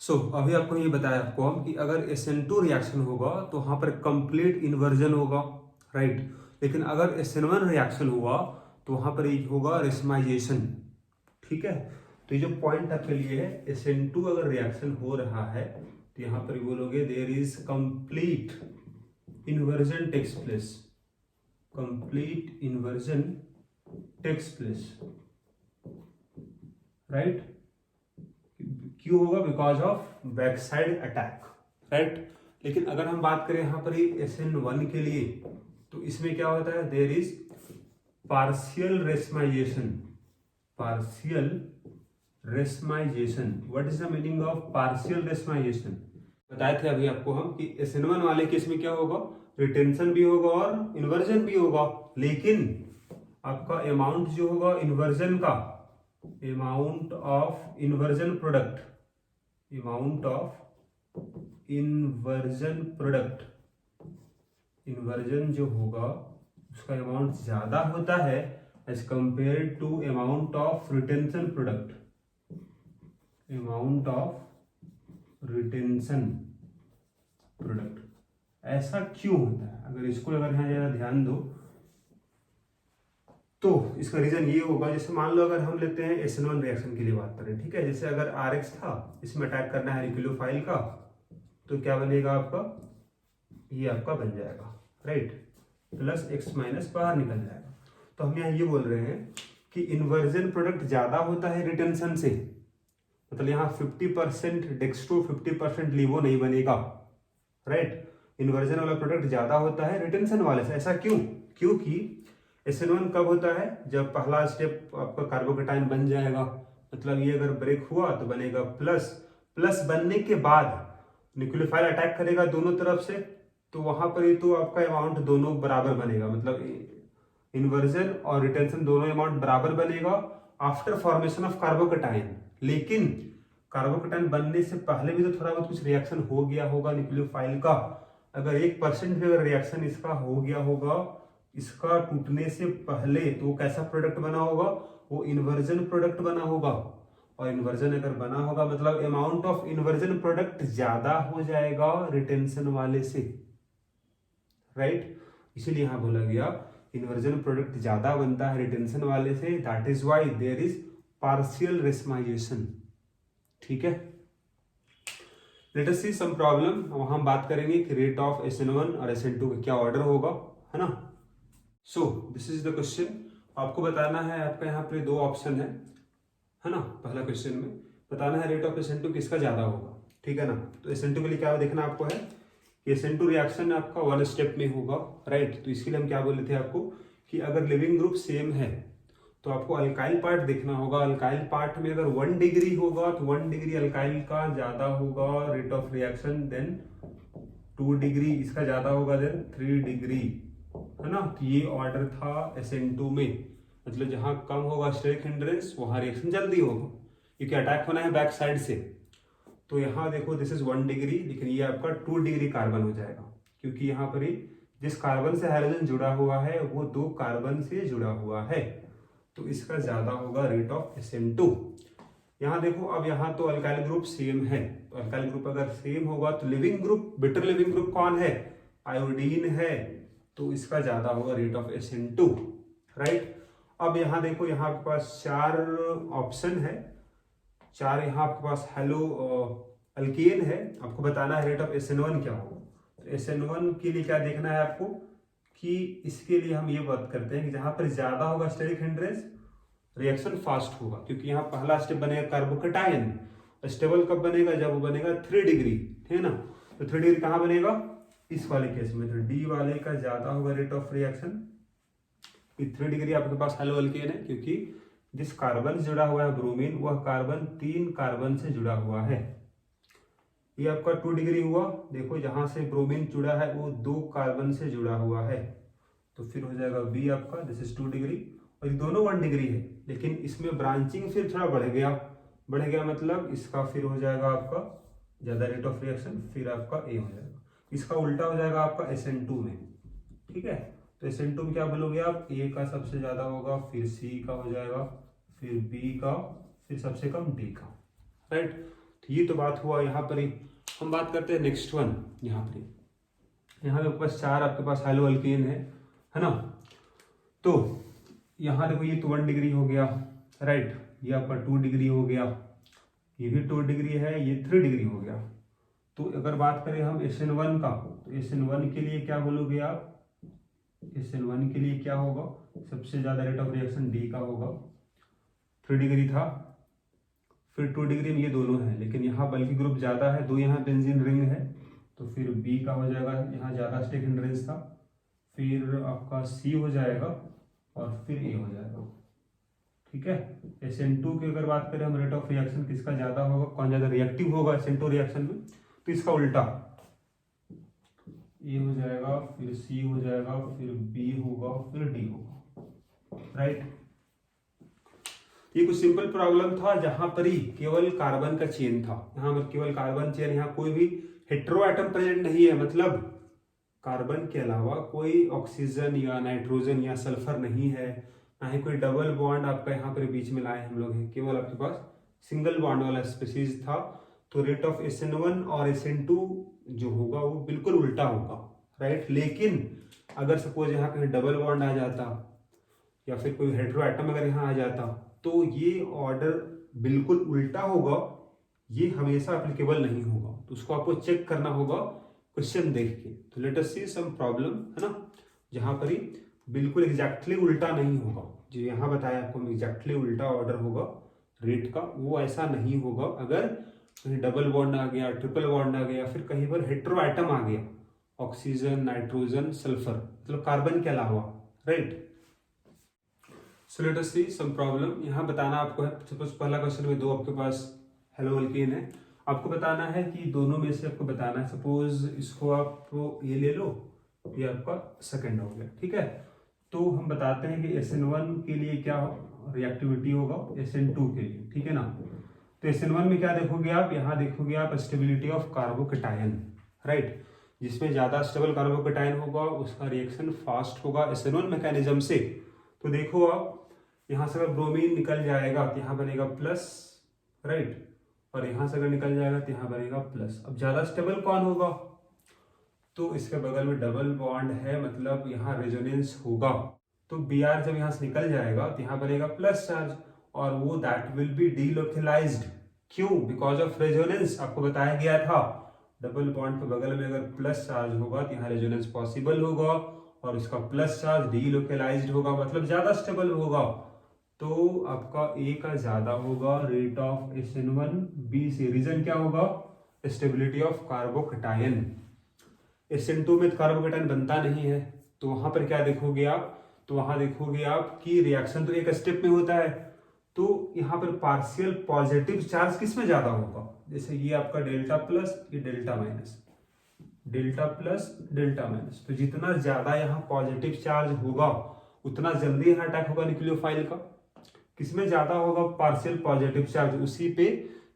अभी आपको ये बताया आपको हम कि अगर SN2 रिएक्शन होगा तो वहाँ पर कंप्लीट इन्वर्जन होगा, राइट। लेकिन अगर SN1 रिएक्शन हुआ तो वहाँ पर एक होगा रेसमाइजेशन, ठीक है। तो ये जो पॉइंट आपके लिए है, SN2 अगर रिएक्शन हो रहा है तो यहाँ पर बोलोगे there is complete inversion takes place, complete inversion takes place, right. क्यों होगा? Because of back side attack, right. लेकिन अगर हम बात करें यहाँ पर SN1 के लिए तो इसमें क्या होता है, there is partial racemization, partial racemization. What is the meaning of partial racemization? बताए थे अभी आपको हम कि SN1 वाले केस में क्या होगा, रिटेंशन भी होगा और इन्वर्जन भी होगा, लेकिन आपका अमाउंट जो होगा इन्वर्जन का, amount of inversion product, amount of inversion product, inversion जो होगा उसका अमाउंट ज्यादा होता है as compare to amount of retention product, amount of retention product. ऐसा क्यों होता है? अगर इसको अगर यहाँ जरा ध्यान दो तो इसका रीजन ये होगा, जैसे मान लो अगर हम लेते हैं SN1 रिएक्शन के लिए बात करें, ठीक है। जैसे अगर RX था, इसमें अटैक करना है न्यूक्लियोफाइल का, तो क्या बनेगा आपका, ये आपका बन जाएगा, राइट, प्लस X माइनस बाहर निकल जाएगा। तो हम यहाँ ये बोल रहे हैं कि इन्वर्जन प्रोडक्ट ज्यादा होता है रिटेंशन से, मतलब यहाँ 50% डेक्स्ट्रो 50% लीवो नहीं बनेगा, राइट। इन्वर्जन वाला प्रोडक्ट ज्यादा होता है रिटेंशन वाले से। ऐसा क्यों? क्योंकि SN1 कब होता है, जब पहला स्टेप आपका कार्बोकेटाइन बन जाएगा, मतलब ये अगर ब्रेक हुआ तो बनेगा प्लस, प्लस बनने के बाद न्यूक्लियोफाइल अटैक करेगा दोनों तरफ से, तो वहां पर ही तो आपका अमाउंट दोनों बराबर बनेगा, मतलब इन्वर्जन और रिटेंशन दोनों अमाउंट बराबर बनेगा आफ्टर फॉर्मेशन ऑफ कार्बोकेटाइन। लेकिन कार्बोकेटाइन बनने से पहले भी तो थोड़ा बहुत कुछ रिएक्शन हो गया होगा न्यूक्लियोफाइल का। अगर 1% भी अगर रिएक्शन इसका हो गया होगा इसका टूटने से पहले, तो कैसा प्रोडक्ट बना होगा, वो इन्वर्जन प्रोडक्ट बना होगा। और इन्वर्जन अगर बना होगा मतलब अमाउंट ऑफ इन्वर्जन प्रोडक्ट ज्यादा हो जाएगा रिटेंशन वाले से, राइट। इसीलिए यहां बोला गया इन्वर्जन प्रोडक्ट ज्यादा बनता है रिटेंशन वाले से, that is why there is partial racemization, ठीक है। Let us see some problem. वहां हम बात करेंगे कि रेट ऑफ SN1 और SN2 का क्या ऑर्डर होगा, है ना। सो दिस इज द क्वेश्चन। आपको बताना है, आपका यहाँ पे दो ऑप्शन है ना। पहला क्वेश्चन में बताना है रेट ऑफ SN2 किसका ज्यादा होगा, ठीक है ना। तो SN2 के लिए क्या देखना आपको है कि SN2 रिएक्शन आपका 1 स्टेप में होगा, राइट। तो इसके लिए हम क्या बोले थे आपको कि अगर लिविंग ग्रुप सेम है तो आपको अल्काइल पार्ट देखना होगा। अल्काइल पार्ट में अगर 1 डिग्री होगा तो 1 डिग्री अल्काइल का ज्यादा होगा rate of reaction, then 2 degree इसका ज्यादा होगा, देन 3 डिग्री, है ना। तो ये ऑर्डर था SN2 में, मतलब जहां कम होगा स्टेरिक हिंड्रेंस वहां रिएक्शन जल्दी होगा, क्योंकि अटैक होना है बैक साइड से। तो यहाँ देखो दिस इज 1 डिग्री, लेकिन ये आपका 2 डिग्री कार्बन हो जाएगा, क्योंकि यहाँ पर ही जिस कार्बन से हाइड्रोजन जुड़ा हुआ है वो 2 कार्बन से जुड़ा हुआ है, तो इसका ज्यादा होगा रेट ऑफ SN2। यहाँ देखो, अब यहाँ तो अल्काइल ग्रुप सेम है, तो अल्काइल ग्रुप अगर सेम होगा तो leaving group, better leaving group कौन है, आयोडीन है, तो इसका ज्यादा होगा रेट ऑफ SN2, राइट। अब यहाँ देखो, यहाँ आपके पास 4 ऑप्शन है, 4 यहाँ आपके पास हेलो अल्केन है। आपको बताना है रेट ऑफ SN1 क्या होगा। तो SN1 के लिए क्या देखना है आपको कि इसके लिए हम ये बात करते हैं कि जहां पर ज्यादा होगा स्टेरिक हिंड्रेंस रिएक्शन फास्ट होगा, क्योंकि यहाँ पहला स्टेप बनेगा कार्बोकेटाइन। स्टेबल कब बनेगा, जब वो बनेगा 3 डिग्री, है ना। तो 3 डिग्री कहाँ बनेगा, इस वाले केस में, तो डी वाले का ज्यादा होगा रेट ऑफ रिएक्शन। 3 डिग्री आपके पास हेलो अल्केन है, क्योंकि जिस कार्बन से जुड़ा हुआ है ब्रोमीन, वह कार्बन 3 कार्बन से जुड़ा हुआ है। ये आपका 2 डिग्री हुआ, देखो जहां से ब्रोमीन जुड़ा है वो 2 कार्बन से जुड़ा हुआ है, तो फिर हो जाएगा बी आपका, दिस इज 2 डिग्री। और ये दोनों 1 डिग्री है, लेकिन इसमें ब्रांचिंग फिर थोड़ा बढ़ गया, मतलब इसका फिर हो जाएगा आपका ज्यादा रेट ऑफ रिएक्शन, फिर आपका ए हो जाएगा। इसका उल्टा हो जाएगा आपका SN2 में, ठीक है। तो SN2 में क्या बोलोगे आप, ए का सबसे ज्यादा होगा, फिर सी का हो जाएगा, फिर बी का, फिर सबसे कम डी का, राइट। तो ये तो बात हुआ यहाँ पर ही। हम बात करते हैं नेक्स्ट वन। यहाँ पर यहाँ पे पास 4 आपके पास हाइलो अल्केन है ना। तो यहाँ देखो ये तो 1 डिग्री हो गया, राइट, ये आपका 2 डिग्री हो गया, ये भी 2 डिग्री है, ये 3 डिग्री हो गया। तो अगर बात करें हम SN1 का, तो SN1 के लिए क्या बोलोगे आप, SN1 के लिए क्या होगा, सबसे ज्यादा रेट ऑफ रिएक्शन D का होगा, 3 डिग्री था, फिर 2 डिग्री में ये दोनों है, लेकिन यहाँ बल्कि ग्रुप ज्यादा है, 2 यहाँ बेंजीन रिंग है, तो फिर B का हो जाएगा, यहाँ ज्यादा स्टेक हिंड्रेंस था, फिर आपका C हो जाएगा और फिर A हो जाएगा। ठीक है। SN2 की अगर बात करें हम, रेट ऑफ रिएक्शन किसका ज्यादा होगा, कौन ज्यादा रिएक्टिव होगा SN2 रिएक्शन में, तो इसका उल्टा A हो जाएगा, फिर C हो जाएगा, फिर B होगा, फिर D होगा, राइट। ये कुछ सिंपल प्रॉब्लम था जहां पर ही केवल कार्बन का चेन था, यहाँ पर केवल कार्बन चेन, यहाँ कोई भी हेटेरो एटम प्रेजेंट नहीं है, मतलब कार्बन के अलावा कोई ऑक्सीजन या नाइट्रोजन या सल्फर नहीं है, ना ही कोई डबल बॉन्ड आपका यहाँ पर बीच में लाए हम लोग हैं, केवल आपके पास सिंगल बॉन्ड वाला स्पीशीज था। तो रेट ऑफ SN1 और SN2 जो होगा वो बिल्कुल उल्टा होगा, राइट। लेकिन अगर सपोज यहाँ कहीं डबल बॉन्ड आ जाता या फिर कोई हेटेरो एटम अगर यहाँ आ जाता, तो ये ऑर्डर बिल्कुल उल्टा होगा, ये हमेशा एप्लीकेबल नहीं होगा, तो उसको आपको चेक करना होगा क्वेश्चन देख के। तो late us see some problem, है ना, जहां पर ही बिल्कुल एग्जैक्टली उल्टा नहीं होगा, जो यहाँ बताया आपको एग्जैक्टली उल्टा ऑर्डर होगा रेट का, वो ऐसा नहीं होगा अगर कहीं डबल बॉन्ड आ गया, ट्रिपल बॉन्ड आ गया, फिर कहीं पर हेटेरो एटम आ गया, ऑक्सीजन, नाइट्रोजन, सल्फर, मतलब कार्बन के अलावा, right. So let us see some problem. यहाँ बताना आपको है, सपोज पहला क्वेश्चन में 2 आपके पास हेलो अल्केन है, आपको बताना है कि दोनों में से आपको बताना है, सपोज इसको आप ये ले लो, ये आपका सेकंड हो गया, ठीक है। तो हम बताते हैं कि SN1 के लिए क्या रिएक्टिविटी होगा SN2 के लिए, ठीक है ना। तो SN1 में क्या देखोगे आप, यहाँ देखोगे आप स्टेबिलिटी ऑफ कार्बोकेटायन, राइट, जिसमें ज्यादा स्टेबल कार्बोकेटायन होगा उसका रिएक्शन फास्ट होगा SN1 मैकेनिज्म से। तो देखो आप यहाँ से अगर ब्रोमीन निकल जाएगा तो यहाँ बनेगा प्लस, राइट, और यहाँ से अगर निकल जाएगा तो यहाँ बनेगा प्लस। अब ज्यादा स्टेबल कौन होगा, तो इसके बगल में डबल बॉन्ड है, मतलब यहाँ रेजोनेंस होगा, तो Br जब यहाँ से निकल जाएगा तो यहाँ बनेगा प्लस चार्ज, और वो दैट विल बी डीलोकलाइज्ड, क्यों, बिकॉज ऑफ रेजोनेंस। आपको बताया गया था डबल बॉन्ड के बगल में अगर प्लस चार्ज होगा तो यहाँ रेजोनेंस पॉसिबल होगा, और इसका प्लस चार्ज डीलोकलाइज्ड होगा, मतलब ज्यादा स्टेबल होगा। तो आपका A का ज्यादा होगा रेट ऑफ SN1 B से। रीजन क्या होगा, स्टेबिलिटी ऑफ कार्बोकेटायन। SN2 में कार्बोकेटायन बनता नहीं है, तो वहां पर क्या देखोगे आप, तो वहां देखोगे आप कि रिएक्शन तो एक स्टेप में होता है, तो यहाँ पर पार्शियल पॉजिटिव चार्ज किस में ज्यादा होगा, जैसे ये आपका डेल्टा प्लस, ये delta minus, delta plus, delta minus, तो जितना ज्यादा यहाँ पॉजिटिव चार्ज होगा उतना जल्दी यहाँ अटैक होगा न्यूक्लियोफाइल का। किसमें ज्यादा होगा, पार्शियल पॉजिटिव चार्ज, उसी पे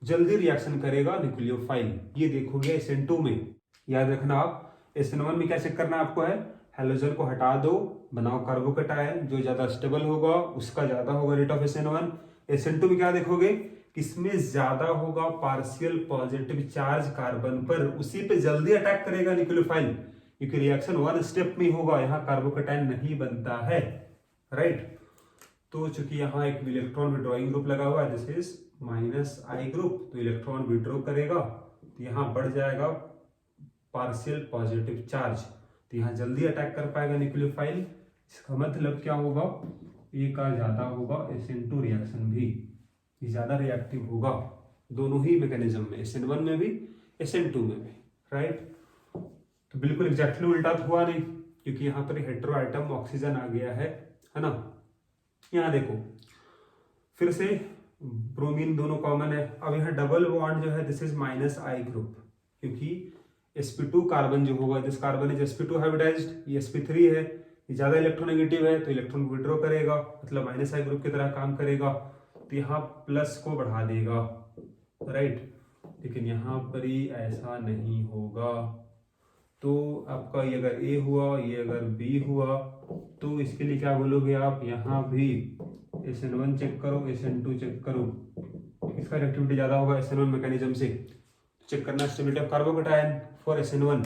जल्दी रिएक्शन करेगा न्यूक्लियोफाइल। ये देखोगे SN2 में। याद रखना आप SN1 में क्या चेक करना आपको है, हेलोजन को हटा दो, बनाओ कार्बोकेटायन, जो ज्यादा स्टेबल होगा उसका ज्यादा होगा रेट ऑफ SN1। SN2 में क्या देखोगे, किसमें ज्यादा होगा पार्शियल पॉजिटिव चार्ज कार्बन पर, उसी पे जल्दी अटैक करेगा न्यूक्लियोफाइल, क्योंकि रिएक्शन 1 स्टेप में होगा, यहाँ कार्बोकेटायन नहीं बनता है, राइट। तो चूंकि यहाँ एक इलेक्ट्रॉन विड्रॉइंग ग्रुप लगा हुआ है, दिस इज -I ग्रुप, तो इलेक्ट्रॉन विड्रॉ करेगा तो यहाँ बढ़ जाएगा पार्शियल पॉजिटिव चार्ज, तो यहाँ जल्दी अटैक कर पाएगा न्यूक्लियोफाइल। इसका मतलब क्या होगा, A का ज्यादा होगा SN2 रिएक्शन भी, ये ज्यादा रिएक्टिव होगा दोनों ही मैकेनिज्म में, SN1 में भी SN2 में भी, राइट। तो बिल्कुल एग्जैक्टली उल्टा तो हुआ नहीं, क्योंकि यहाँ पर हेटेरो एटम ऑक्सीजन आ गया है ना। यहाँ देखो फिर से ब्रोमीन दोनों कॉमन है, अब यहाँ डबल बॉन्ड जो है दिस इज -I ग्रुप, क्योंकि sp2 कार्बन जो होगा, this carbon is sp2 hybridised, ये sp3 है, ये ज्यादा इलेक्ट्रोनेगेटिव है, तो इलेक्ट्रॉन विड्रॉ करेगा, मतलब -I ग्रुप की तरह काम करेगा, तो यहाँ प्लस को बढ़ा देगा, राइट। लेकिन यहाँ पर ही ऐसा नहीं होगा, तो आपका ये अगर A हुआ, ये अगर B हुआ, तो इसके लिए क्या बोलोगे आप, यहाँ भी SN1 चेक करो, SN2 चेक करो, किसका रिएक्टिविटी ज़्यादा होगा, SN1 मैकेनिज्म से। चेक करना stability of carbocation for SN1,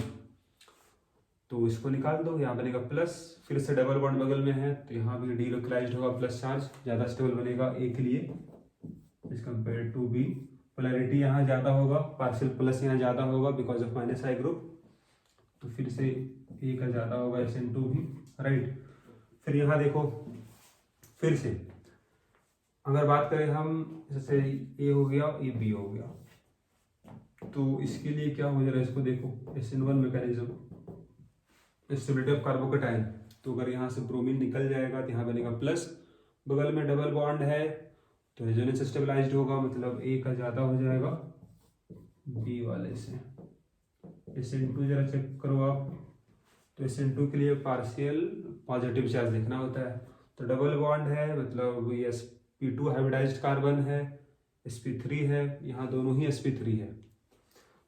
तो इसको निकाल दो, यहाँ बनेगा प्लस, फिर से डबल बॉन्ड बगल में है तो यहाँ भी डीलोकलाइज्ड होगा, प्लस चार्ज ज़्यादा स्टेबल बनेगा ए के लिए as compare to B. Polarity यहाँ ज़्यादा होगा, पार्शियल प्लस यहाँ ज़्यादा होगा because of minus I group, तो फिर से ए का ज़्यादा होगा SN2 भी, राइट। फिर यहाँ देखो फिर से अगर बात करें हम, जैसे ए हो गया, ये बी हो गया, तो इसके लिए क्या हो जा रहा है, इसको देखो SN1 mechanism, stability of carbocation, तो अगर यहाँ से ब्रोमीन निकल जाएगा तो यहाँ बनेगा प्लस, बगल में डबल बॉन्ड है तो रेजोनेंस स्टेबलाइज्ड होगा, मतलब ए का ज़्यादा हो जाएगा बी वाले से। SN2 जरा चेक करो आप, तो SN2 के लिए पार्शियल पॉजिटिव चार्ज लिखना होता है, तो डबल बॉन्ड है मतलब ये sp2 हाइब्रिडाइज्ड कार्बन है, sp3 है, यहाँ दोनों ही sp3 है,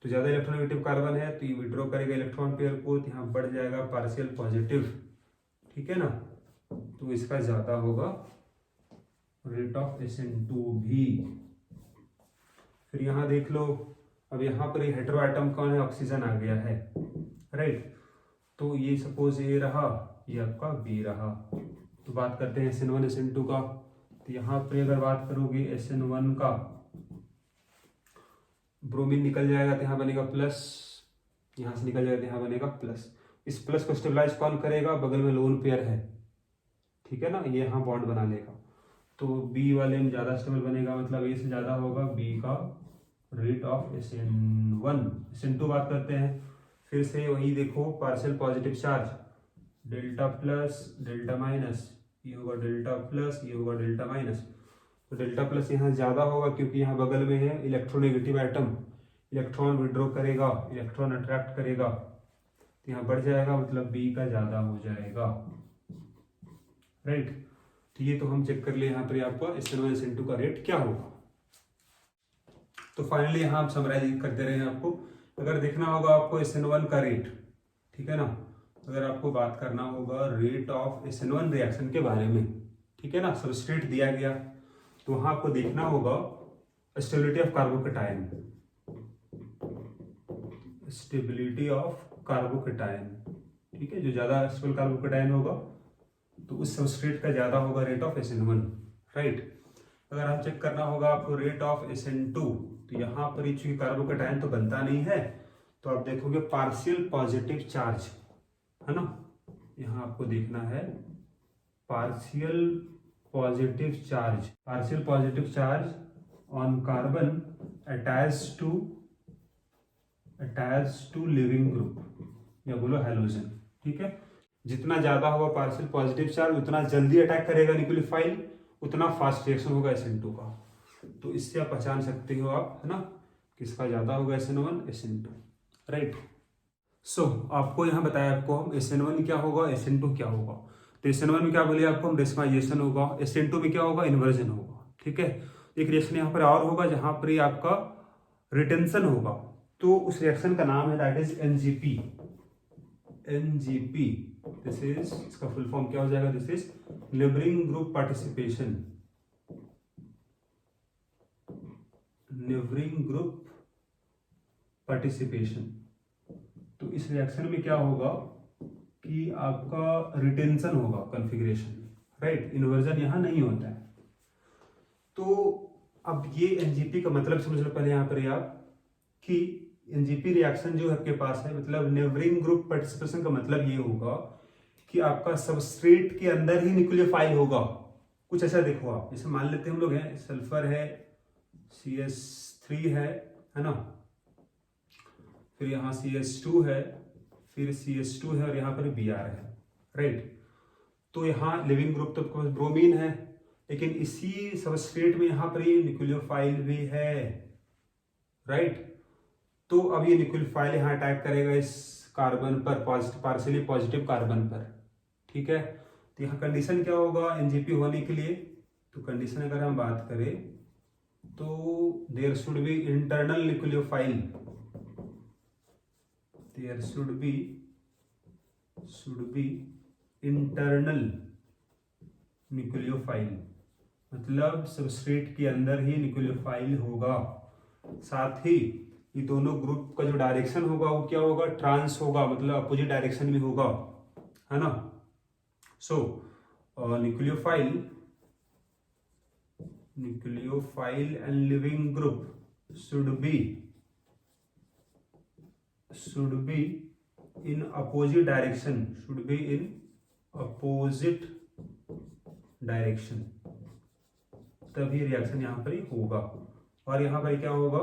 तो ज़्यादा इलेक्ट्रोनेगेटिव कार्बन है तो ये विड्रॉ करेगा इलेक्ट्रॉन पेयर को, तो यहाँ बढ़ जाएगा पार्शियल पॉजिटिव, ठीक है ना, तो इसका ज़्यादा होगा रेट ऑफ SN2 भी। फिर यहाँ देख लो, अब यहाँ पर ये हेटेरो आइटम कौन है, ऑक्सीजन आ गया है, राइट, तो ये सपोज ए रहा, ये आपका बी रहा, तो बात करते हैं SN1 SN2 का, तो यहाँ पर अगर बात करोगे SN1 का, ब्रोमीन निकल जाएगा तो यहाँ बनेगा प्लस, यहाँ से निकल जाएगा तो यहाँ बनेगा प्लस, इस प्लस को स्टेबलाइज कौन करेगा, बगल में लोन पेयर है, ठीक है ना, ये यहाँ बॉन्ड बना लेगा, तो बी वाले में ज़्यादा स्टेबल बनेगा, मतलब ए से ज़्यादा होगा बी का रेट ऑफ SN1। SN2 बात करते हैं, फिर से वही देखो partial positive charge, delta plus delta minus, ये होगा डेल्टा प्लस, ये होगा डेल्टा माइनस, तो डेल्टा प्लस यहाँ ज़्यादा होगा क्योंकि यहाँ बगल में है इलेक्ट्रोनेगेटिव आइटम, इलेक्ट्रॉन विड्रॉ करेगा, इलेक्ट्रॉन अट्रैक्ट करेगा, तो यहाँ बढ़ जाएगा, मतलब बी का ज़्यादा हो जाएगा, राइट। तो ये तो हम चेक कर लिए यहाँ पर आपका SN1 SN2 का रेट क्या होगा। तो फाइनली यहाँ आप समराइज करते रहे आपको, अगर देखना होगा आपको SN1 का रेट, ठीक है ना, अगर आपको बात करना होगा रेट ऑफ SN1 रिएक्शन के बारे में, ठीक है ना, सबस्ट्रेट दिया गया, तो वहां आपको देखना होगा stability of carbocation, stability of carbocation, ठीक है, जो ज्यादा स्टेबल कार्बोकेटायन होगा तो उस सबस्ट्रेट का ज्यादा होगा रेट ऑफ SN1, राइट। अगर हम चेक करना होगा आपको रेट ऑफ SN2, तो यहाँ पर ही चूंकि कार्बोकेटायन तो बनता नहीं है, तो आप देखोगे पार्शियल पॉजिटिव चार्ज है ना, यहाँ आपको देखना है partial positive charge on carbon attached to leaving group या बोलो हैलोजन, ठीक है, जितना ज्यादा होगा पार्शियल पॉजिटिव चार्ज उतना जल्दी अटैक करेगा न्यूक्लियोफाइल, उतना फास्ट रिएक्शन होगा SN2 का, तो इससे आप पहचान सकते हो आप, है ना, किसका ज्यादा होगा SN1 SN2, राइट। सो आपको यहाँ बताया आपको हम SN1 क्या होगा SN2 क्या होगा, तो SN1 में क्या बोले आपको हम, रेशमाइजेशन होगा, SN2 में क्या होगा, इन्वर्जन होगा, ठीक है। एक रिएक्शन यहाँ पर और होगा जहां पर आपका रिटेंशन होगा, तो उस रिएक्शन का नाम है that is NGP, this is, इसका फुल फॉर्म क्या हो जाएगा, this is neighbouring group participation, तो इस रिएक्शन में क्या होगा कि आपका रिटेंशन होगा कॉन्फ़िगरेशन, राइट, इन्वर्जन यहां नहीं होता है। तो अब ये NGP का मतलब समझ लो पहले यहाँ पर आप कि NGP रिएक्शन जो आपके पास है, मतलब नेबरिंग ग्रुप पार्टिसिपेशन का मतलब ये होगा कि आपका सबस्ट्रेट के अंदर ही न्यूक्लियोफाइल होगा, कुछ ऐसा देखो आप, जैसे मान लेते हैं हम लोग हैं, सल्फर है, CS3 है ना, फिर यहाँ CS2 है, फिर CS2 है और यहाँ पर Br है, राइट। तो यहाँ लिविंग ग्रुप तो ब्रोमीन है, लेकिन इसी सबस्ट्रेट में यहाँ पर ये न्यूक्लियोफाइल भी है, राइट। तो अब ये न्यूक्लियोफाइल यहाँ अटैक करेगा इस कार्बन पर, पार्शियली पॉजिटिव कार्बन पर, ठीक है। तो यहाँ कंडीशन क्या होगा NGP होने के लिए, तो कंडीशन अगर हम बात करें तो there should be internal nucleophile, there should be internal nucleophile, मतलब सबस्ट्रेट के अंदर ही न्यूक्लियोफाइल होगा। साथ ही ये दोनों ग्रुप का जो डायरेक्शन होगा वो क्या होगा, ट्रांस होगा, मतलब अपोजिट डायरेक्शन में होगा, है ना। So nucleophile and leaving group should be in opposite direction, should be in opposite direction, तभी रिएक्शन यहाँ पर ही होगा। और यहाँ पर क्या होगा,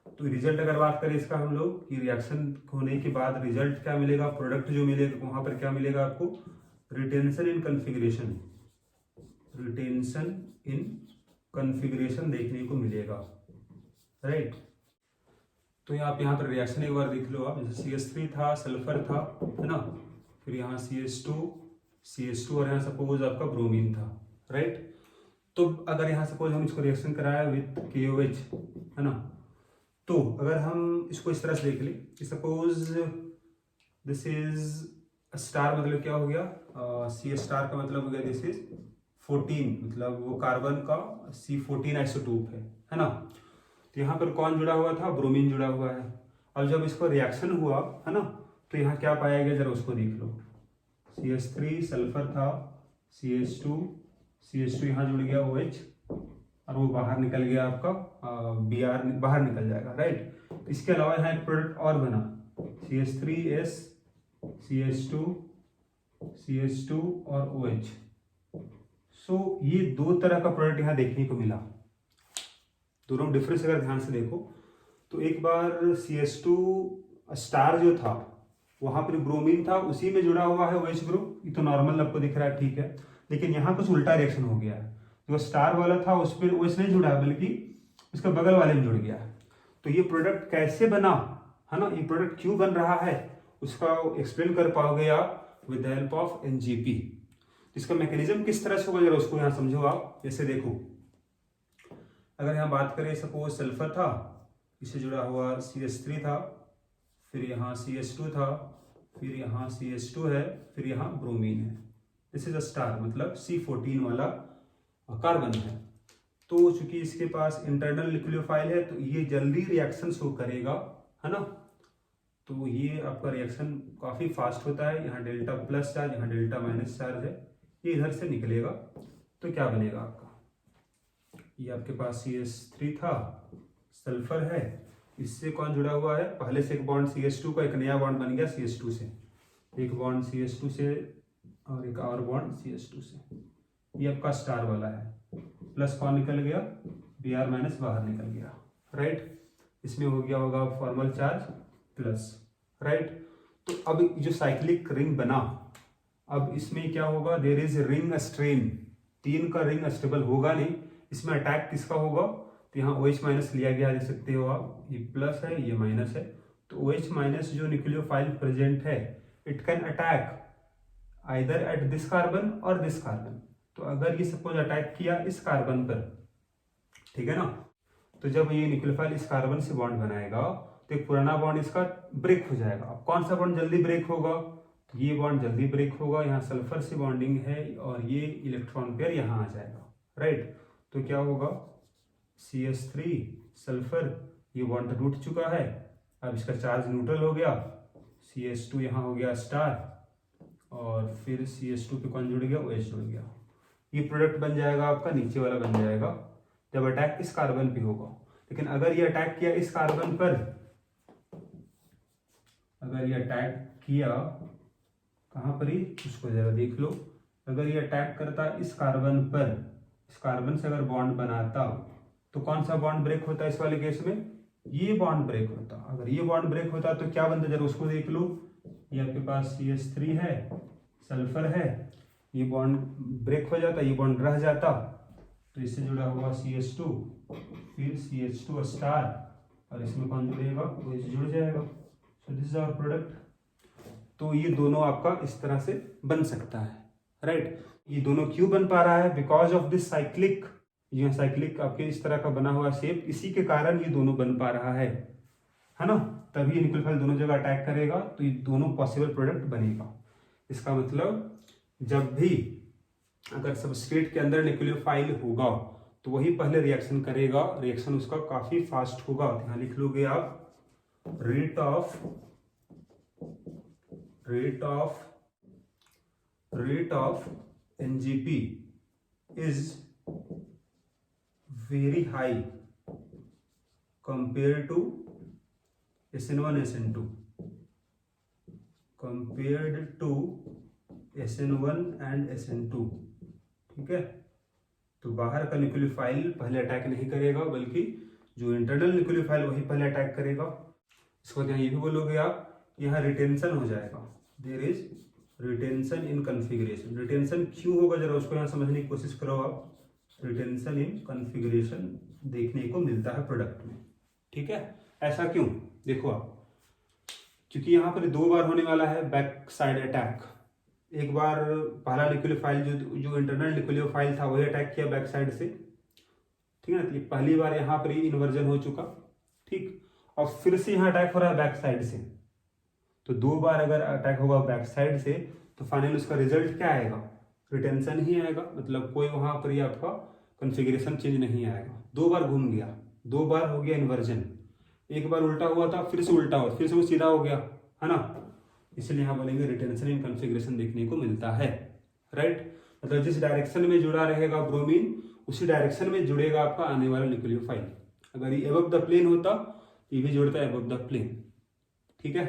तो रिजल्ट अगर बात करें इसका हम लोग कि रिएक्शन होने के बाद रिजल्ट क्या मिलेगा, प्रोडक्ट जो मिलेगा वहां पर क्या मिलेगा आपको, रिटेंशन इन कन्फिग्रेशन देखने को मिलेगा, राइट। तो आप यहाँ पर रिएक्शन एक बार देख लो आप, जैसे CH3 था, सल्फर था, है ना, फिर यहाँ CH2 और यहाँ सपोज आपका ब्रोमीन था, राइट। तो अगर यहाँ सपोज हम इसको रिएक्शन कराया विथ KOH, है ना, तो अगर हम इसको इस तरह से देख लें कि सपोज दिस इज स्टार, मतलब क्या हो गया, C स्टार का मतलब हो गया दिस इज 14, मतलब वो कार्बन का C14 आइसोटोप है ना। तो यहाँ पर कौन जुड़ा हुआ था, ब्रोमीन जुड़ा हुआ है। अब जब इसको रिएक्शन हुआ, है ना, तो यहाँ क्या पाया गया, जरा उसको देख लो। CH3 सल्फर था, CH2 यहाँ जुड़ गया OH, और वो बाहर निकल गया आपका Br बाहर निकल जाएगा, राइट। इसके अलावा यहाँ एक प्रोडक्ट और बना, CH3S CH2 और OH। सो ये दो तरह का प्रोडक्ट यहाँ देखने को मिला। दोनों डिफरेंस अगर ध्यान से देखो तो एक बार CH2 स्टार जो था वहां पर ब्रोमीन था, उसी में जुड़ा हुआ है OH ग्रुप, ये तो नॉर्मल आपको दिख रहा है, ठीक है। लेकिन यहाँ कुछ उल्टा रिएक्शन हो गया है, जो स्टार वाला था उस पर OH नहीं जुड़ा बल्कि उसका बगल वाले में जुड़ गया। तो ये प्रोडक्ट कैसे बना, है ना, ये प्रोडक्ट क्यों बन रहा है, उसका एक्सप्लेन कर पाओगे आप with the help of NGP। इसका मैकेनिज्म किस तरह से होगा जरा उसको यहाँ समझो आप। जैसे देखो, अगर यहाँ बात करें सपोज सल्फर था, इससे जुड़ा हुआ CH3 था, फिर यहाँ CH2 था, फिर यहाँ CH2 है, फिर यहाँ ब्रोमीन है। दिस इज अ स्टार, मतलब C14 वाला कार्बन है। तो चूंकि इसके पास इंटरनल न्यूक्लियोफाइल है तो ये जल्दी रिएक्शन शो करेगा, है ना। तो ये आपका रिएक्शन काफी फास्ट होता है। यहाँ डेल्टा प्लस चार्ज, यहाँ डेल्टा माइनस चार्ज है, ये इधर से निकलेगा। तो क्या बनेगा आपका, ये आपके पास CH3 था, सल्फर है, इससे कौन जुड़ा हुआ है, पहले से एक बॉन्ड CH2 का, एक नया बॉन्ड बन गया CH2 से, एक बॉन्ड CH2 से और एक और बॉन्ड CH2 से, ये आपका स्टार वाला है। प्लस कौन निकल गया, Br माइनस बाहर निकल गया, राइट। इसमें हो गया होगा फॉर्मल चार्ज प्लस, राइट। तो अब जो साइक्लिक रिंग बना, अब इसमें क्या होगा, देयर इज रिंग स्ट्रेन, 3 का रिंग स्टेबल होगा नहीं, इसमें अटैक किसका होगा, तो यहाँ OH माइनस लिया गया, देख सकते हो आप, ये प्लस है ये माइनस है। तो OH माइनस जो न्यूक्लियोफाइल प्रेजेंट है, it can attack either at this carbon और दिस कार्बन। तो अगर ये सपोज अटैक किया इस कार्बन पर, ठीक है ना, तो जब ये न्यूक्लियोफाइल इस कार्बन से बॉन्ड बनाएगा तो एक पुराना बॉन्ड इसका ब्रेक हो जाएगा। अब कौन सा बॉन्ड जल्दी ब्रेक होगा, तो ये बॉन्ड जल्दी ब्रेक होगा, यहाँ सल्फर से बॉन्डिंग है और ये इलेक्ट्रॉन पेयर यहाँ आ जाएगा, राइट। तो क्या होगा, CH3 सल्फर, ये बॉन्ड टूट चुका है, अब इसका चार्ज न्यूट्रल हो गया, CH2 यहाँ हो गया स्टार, और फिर CH2 पे कौन जुड़ गया, OH जुड़ गया। ये प्रोडक्ट बन जाएगा आपका, नीचे वाला बन जाएगा जब अटैक इस कार्बन पे होगा। लेकिन अगर ये अटैक किया इस कार्बन पर, अगर ये अटैक किया कहाँ पर ही, उसको जरा देख लो। अगर ये अटैक करता इस कार्बन पर, इस कार्बन से अगर बॉन्ड बनाता, तो कौन सा बॉन्ड ब्रेक होता है इस वाले केस में, ये बॉन्ड ब्रेक होता। अगर ये बॉन्ड ब्रेक होता तो क्या बनता, जरा उसको देख लो। ये आपके पास CH3 है, सल्फर है, ये बॉन्ड ब्रेक हो जाता, ये बॉन्ड रह जाता, तो इससे जुड़ा हुआ CH2, फिर CH2 स्टार, और इसमें कौन जुड़ेगा, OH जुड़ जाएगा। So this is our product. तो ये दोनों आपका इस तरह से बन सकता है, राइट। ये दोनों क्यों बन पा रहा है, बिकॉज ऑफ दिस साइक्लिक, ये साइक्लिक आपके इस तरह का बना हुआ शेप, इसी के कारण ये दोनों बन पा रहा है ना। तभी न्यूक्लियोफाइल दोनों जगह अटैक करेगा, तो ये दोनों पॉसिबल प्रोडक्ट बनेगा। इसका मतलब जब भी अगर सबस्ट्रेट के अंदर न्यूक्लियोफाइल होगा तो वही पहले रिएक्शन करेगा, रिएक्शन उसका काफी फास्ट होगा। तो यहां लिख लोगे आप rate of NGP is very high compare to SN1 SN2 compared to SN1 and SN2। ठीक है, तो बाहर का न्यूक्लियोफाइल पहले अटैक नहीं करेगा बल्कि जो इंटरनल न्यूक्लियोफाइल वही पहले अटैक करेगा। इसके बाद यहाँ ये भी बोलोगे आप, यहाँ रिटेंशन हो जाएगा, there is retention in configuration. Retention क्यों होगा जरा उसको यहाँ समझने की कोशिश करो आप। रिटेंशन इन कॉन्फ़िगरेशन देखने को मिलता है प्रोडक्ट में। ठीक है, ऐसा क्यों, देखो आप, क्योंकि यहाँ पर 2 बार होने वाला है बैक साइड अटैक। एक बार पहला न्यूक्लियोफाइल जो इंटरनल न्यूक्लियोफाइल था वही अटैक किया बैक साइड से, ठीक है ना। तो पहली बार यहाँ पर इन्वर्जन हो चुका, ठीक, और फिर से यहाँ अटैक हो रहा है बैक साइड से। तो 2 बार अगर अटैक होगा बैक साइड से तो फाइनल उसका रिजल्ट क्या आएगा, रिटेंशन ही आएगा। मतलब कोई वहां पर आपका कॉन्फ़िगरेशन चेंज नहीं आएगा। 2 बार घूम गया, 2 बार हो गया इन्वर्जन, एक बार उल्टा हुआ था फिर से उल्टा हुआ, फिर से वो सीधा हो गया, है ना। इसलिए यहाँ बोलेंगे रिटेंशन इन कॉन्फ़िगरेशन देखने को मिलता है, राइट। मतलब जिस डायरेक्शन में जुड़ा रहेगा ब्रोमीन उसी डायरेक्शन में जुड़ेगा आपका आने वाला न्यूक्लियोफाइल। अगर ये अबव द प्लेन होता ये भी जुड़ता है अबव द प्लेन, ठीक है।